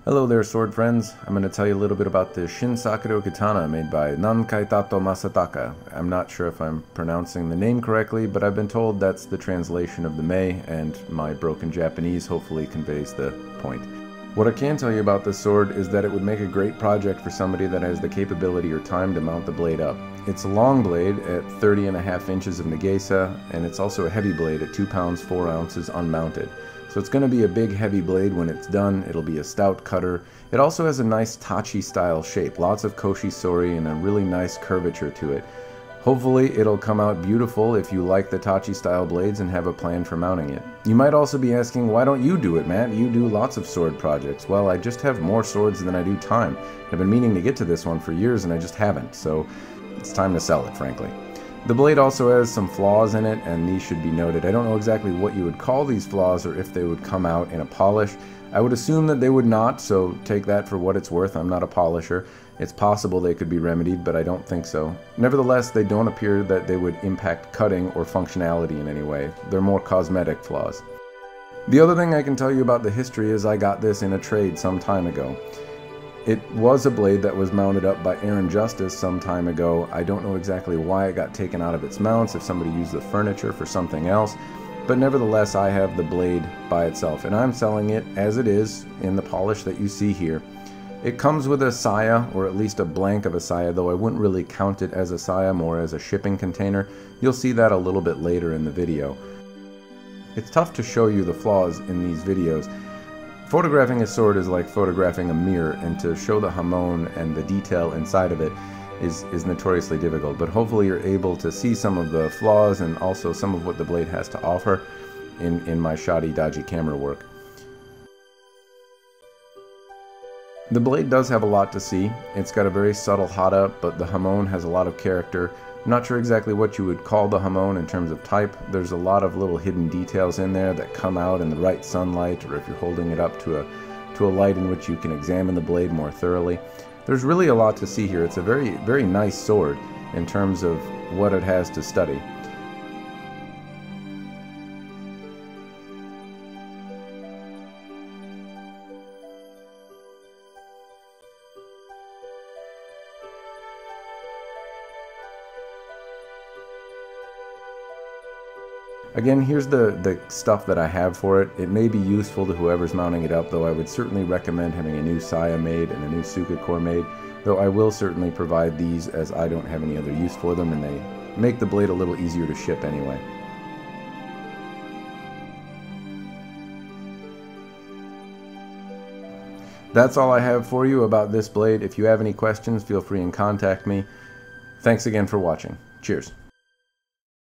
Hello there, sword friends. I'm going to tell you a little bit about the Shinsakuto Katana made by Nankai Tato Masataka. I'm not sure if I'm pronouncing the name correctly, but I've been told that's the translation of the Mei, and my broken Japanese hopefully conveys the point. What I can tell you about this sword is that it would make a great project for somebody that has the capability or time to mount the blade up. It's a long blade at 30.5 inches of Nagesa, and it's also a heavy blade at 2 pounds 4 ounces unmounted. So it's going to be a big heavy blade when it's done. It'll be a stout cutter. It also has a nice tachi style shape, lots of koshi sori and a really nice curvature to it. Hopefully it'll come out beautiful if you like the tachi style blades and have a plan for mounting it. You might also be asking, why don't you do it, Matt? You do lots of sword projects. Well, I just have more swords than I do time. I've been meaning to get to this one for years and I just haven't, so it's time to sell it, frankly. The blade also has some flaws in it, and these should be noted. I don't know exactly what you would call these flaws or if they would come out in a polish. I would assume that they would not, so take that for what it's worth. I'm not a polisher. It's possible they could be remedied, but I don't think so. Nevertheless, they don't appear that they would impact cutting or functionality in any way. They're more cosmetic flaws. The other thing I can tell you about the history is I got this in a trade some time ago. It was a blade that was mounted up by Aaron Justice some time ago. I don't know exactly why it got taken out of its mounts, if somebody used the furniture for something else, but nevertheless I have the blade by itself, and I'm selling it as it is in the polish that you see here. It comes with a saya, or at least a blank of a saya, though I wouldn't really count it as a saya, more as a shipping container. You'll see that a little bit later in the video. It's tough to show you the flaws in these videos. Photographing a sword is like photographing a mirror, and to show the hamon and the detail inside of it is notoriously difficult, but hopefully you're able to see some of the flaws and also some of what the blade has to offer in my shoddy, dodgy camera work. The blade does have a lot to see. It's got a very subtle hata, but the hamon has a lot of character. I'm not sure exactly what you would call the hamon in terms of type. There's a lot of little hidden details in there that come out in the right sunlight, or if you're holding it up to a light in which you can examine the blade more thoroughly. There's really a lot to see here. It's a very nice sword in terms of what it has to study. Again, here's the stuff that I have for it. It may be useful to whoever's mounting it up, though I would certainly recommend having a new saya made and a new suka core made, though I will certainly provide these as I don't have any other use for them, and they make the blade a little easier to ship anyway. That's all I have for you about this blade. If you have any questions, feel free and contact me. Thanks again for watching. Cheers.